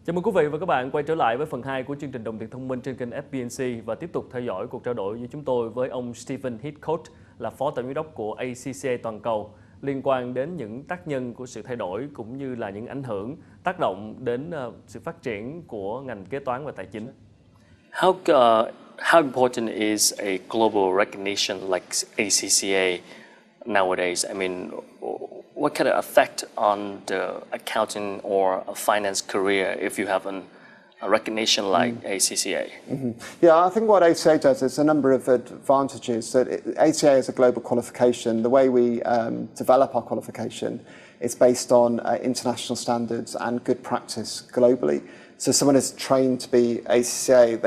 Chào mừng quý vị và các bạn quay trở lại với phần 2 của chương trình Đồng tiền thông minh trên kênh FBNC và tiếp tục theo dõi cuộc trao đổi với chúng tôi với ông Stephen Heathcote là Phó Tổng giám đốc của ACCA Toàn cầu liên quan đến những tác nhân của sự thay đổi cũng như là những ảnh hưởng tác động đến sự phát triển của ngành kế toán và tài chính. How important is a global recognition like ACCA nowadays? I mean, what kind of effect on the accounting or a finance career if you have a recognition like ACCA? Yeah, I think what ACCA does is a number of advantages. That ACCA is a global qualification. The way we develop our qualification is based on international standards and good practice globally. So someone is trained to be ACCA,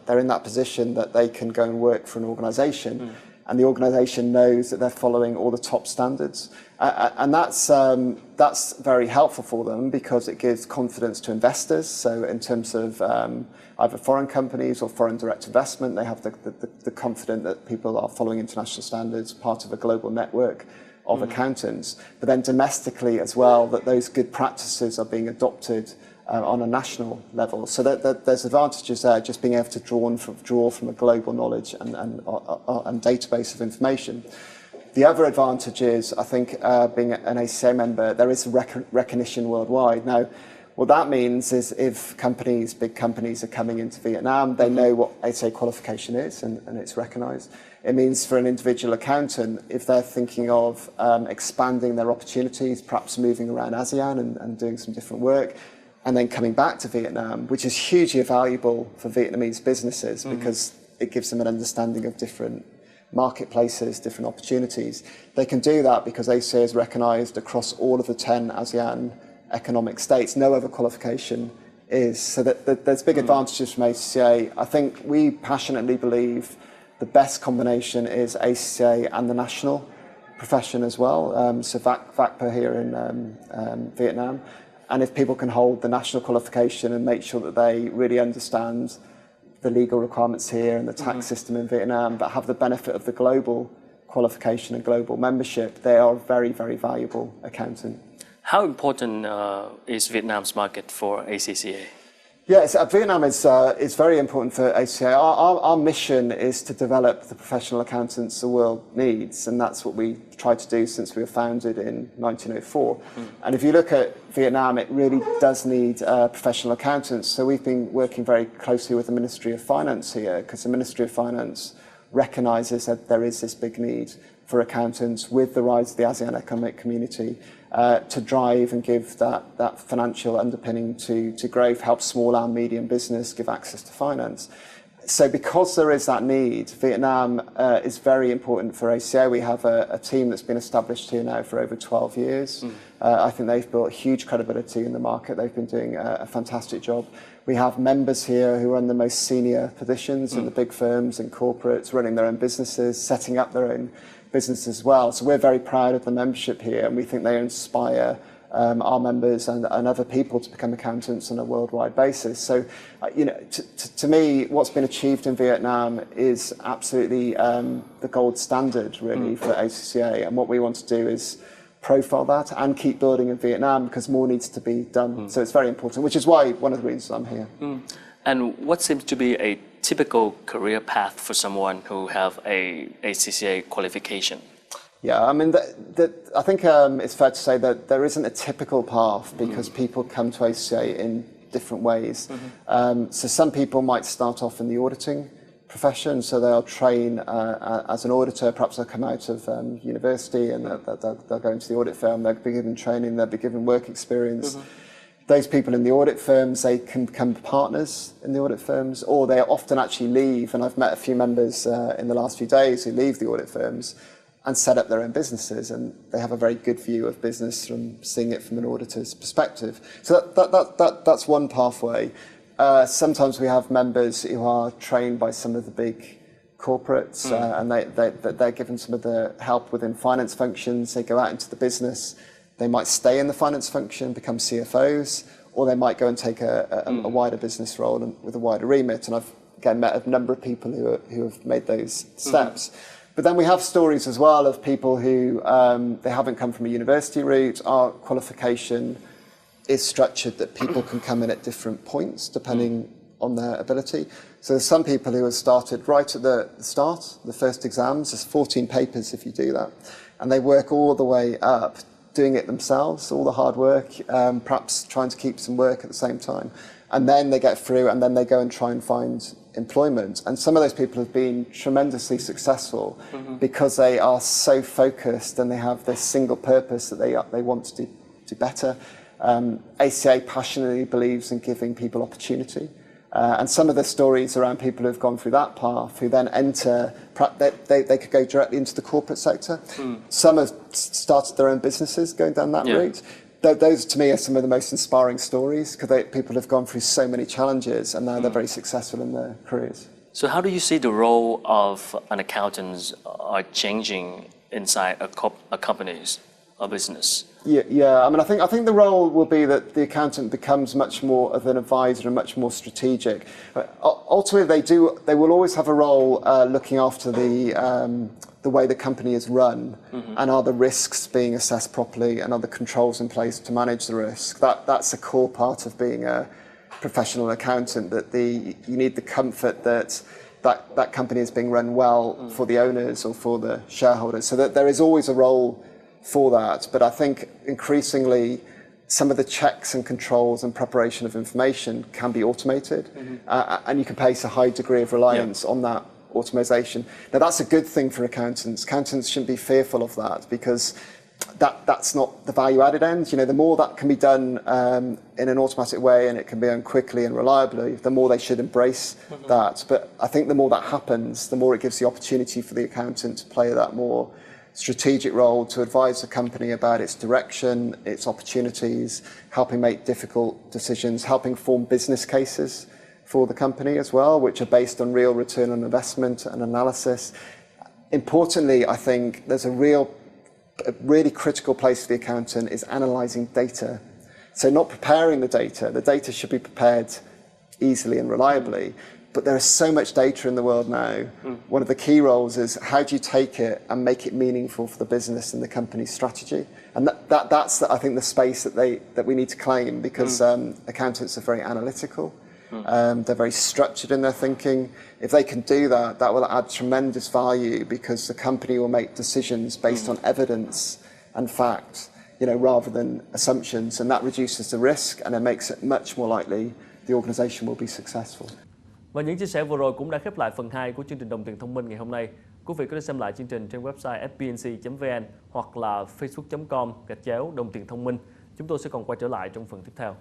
they're in that position that they can go and work for an organisation, and the organisation knows that they're following all the top standards, and that's very helpful for them because it gives confidence to investors. So in terms of either foreign companies or foreign direct investment, they have the confidence that people are following international standards, part of a global network of accountants, but then domestically as well, that those good practices are being adopted on a national level. So there's advantages there, just being able to draw from a global knowledge and database of information. The other advantage is, I think, being an ACCA member, there is recognition worldwide. Now, what that means is if big companies are coming into Vietnam, they know what ACCA qualification is and it's recognised. It means for an individual accountant, if they're thinking of expanding their opportunities, perhaps moving around ASEAN and doing some different work, and then coming back to Vietnam, which is hugely valuable for Vietnamese businesses because it gives them an understanding of different marketplaces, different opportunities. They can do that because ACCA is recognised across all of the 10 ASEAN economic states. No other qualification is. So there's big advantages from ACCA. I think we passionately believe the best combination is ACCA and the national profession as well. So VACPA here in Vietnam. And if people can hold the national qualification and make sure that they really understand the legal requirements here and the tax system in Vietnam, but have the benefit of the global qualification and global membership, they are a very, very valuable accountant. How important is Vietnam's market for ACCA? Yes, Vietnam is very important for ACCA. Our mission is to develop the professional accountants the world needs, and that's what we tried to do since we were founded in 1904. And if you look at Vietnam, it really does need professional accountants. So we've been working very closely with the Ministry of Finance here, because the Ministry of Finance recognises that there is this big need for accountants with the rise of the ASEAN economic community to drive and give that financial underpinning to growth, help small and medium business give access to finance. So because there is that need, Vietnam is very important for ACCA. We have a team that's been established here now for over 12 years. I think they've built huge credibility in the market. They've been doing a fantastic job. We have members here who are in the most senior positions in the big firms and corporates, running their own businesses, setting up their own business as well. So we're very proud of the membership here, and we think they inspire our members and other people to become accountants on a worldwide basis. So, to me, what's been achieved in Vietnam is absolutely the gold standard, really, for ACCA. And what we want to do is profile that and keep building in Vietnam because more needs to be done. So it's very important, which is why one of the reasons I'm here. And what seems to be a typical career path for someone who have a ACCA qualification? Yeah, I mean, I think it's fair to say that there isn't a typical path because people come to ACCA in different ways. So some people might start off in the auditing profession, so they'll train as an auditor. Perhaps they'll come out of university and they'll go into the audit firm, they'll be given training, they'll be given work experience. Those people in the audit firms, they can become partners in the audit firms, or they often actually leave, and I've met a few members in the last few days who leave the audit firms and set up their own businesses, and they have a very good view of business from seeing it from an auditor's perspective. So that's one pathway. Sometimes we have members who are trained by some of the big corporates, and they're given some of the help within finance functions. They go out into the business. They might stay in the finance function, become CFOs, or they might go and take a wider business role and with a wider remit. And I've again met a number of people who have made those steps. But then we have stories as well of people who they haven't come from a university route. Our qualification is structured that people can come in at different points depending on their ability. So there's some people who have started right at the start, the first exams. There's 14 papers if you do that. And they work all the way up, doing it themselves, all the hard work, perhaps trying to keep some work at the same time. And then they get through and then they go and try and find employment. And some of those people have been tremendously successful because they are so focused and they have this single purpose that they want to do better. ACCA passionately believes in giving people opportunity. And some of the stories around people who've gone through that path, who then enter, they could go directly into the corporate sector. Some have started their own businesses going down that route. Those, to me, are some of the most inspiring stories because people have gone through so many challenges and now they're very successful in their careers. So how do you see the role of an accountant changing inside a company's a business? Yeah. I mean, I think the role will be that the accountant becomes much more of an advisor and much more strategic. Ultimately, they will always have a role looking after the way the company is run, and are the risks being assessed properly, and are the controls in place to manage the risk. That's a core part of being a professional accountant. That you need the comfort that company is being run well for the owners or for the shareholders. So that there is always a role for that, but I think increasingly some of the checks and controls and preparation of information can be automated, and you can place a high degree of reliance on that automation. Now that's a good thing for accountants. Accountants shouldn't be fearful of that because that's not the value-added end. The more that can be done in an automatic way and it can be done quickly and reliably, the more they should embrace that. But I think the more that happens, the more it gives the opportunity for the accountant to play that more strategic role, to advise the company about its direction, its opportunities, helping make difficult decisions, helping form business cases for the company as well, which are based on real return on investment and analysis. Importantly, I think there's a really critical place for the accountant is analysing data. So not preparing the data should be prepared easily and reliably, but there is so much data in the world now. One of the key roles is how do you take it and make it meaningful for the business and the company's strategy? And that's I think the space that we need to claim, because accountants are very analytical. They're very structured in their thinking. If they can do that, that will add tremendous value because the company will make decisions based on evidence and fact, rather than assumptions, and that reduces the risk and it makes it much more likely the organisation will be successful. Và những chia sẻ vừa rồi cũng đã khép lại phần 2 của chương trình Đồng tiền thông minh ngày hôm nay. Quý vị có thể xem lại chương trình trên website FBNC-Vn hoặc là facebook.com/đồng tiền thông minh. Chúng tôi sẽ còn quay trở lại trong phần tiếp theo.